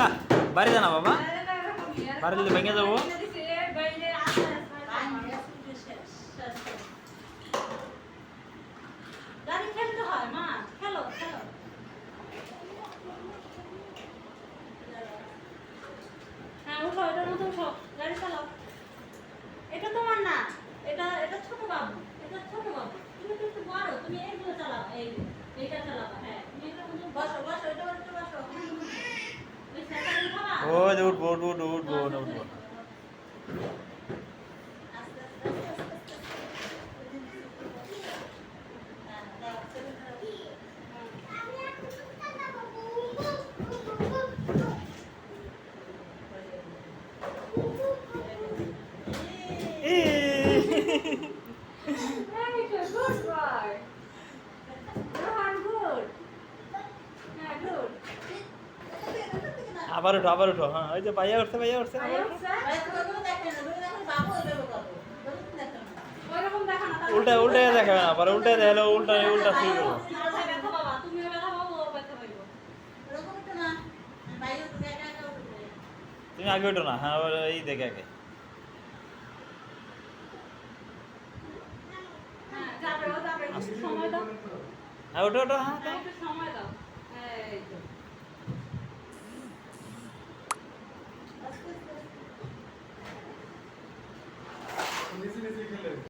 ভাঙা বাড়ি জানা বাবা বাড়ি দিলে ভেঙে যাবো গাড়ি খেলতে হয় মা খেলো খেলো হ্যাঁ উঠো এটার মতো উঠো গাড়ি চালাও এটা তোমার না এটা এটা ছোট বাবু এটা ছোট বাবু তুমি তো একটু বড় তুমি এইগুলো চালাও এইটা চালাবা হ্যাঁ তুমি এটা মতো বসো বসো এটা একটু বসো ওই সাইকেল খাবা ও যে উঠবো উঠবো উঠবো উঠবো উঠবো আস্তে আস্তে আস্তে আস্তে হ্যাঁ দাও চলো Very good, good boy. Rohan, good. Yeah, good. আবার উঠো হ্যাঁ ওই যে ভাইয়া উঠছে ভাইয়া উঠছে উল্টা উল্টা দেখাবে না পরে উল্টা দেখালে উল্টা উল্টা শুরু করবো তুমি আগে ওঠো না হ্যাঁ এই দেখে আগে হ্যাঁ ওঠো ওঠো হ্যাঁ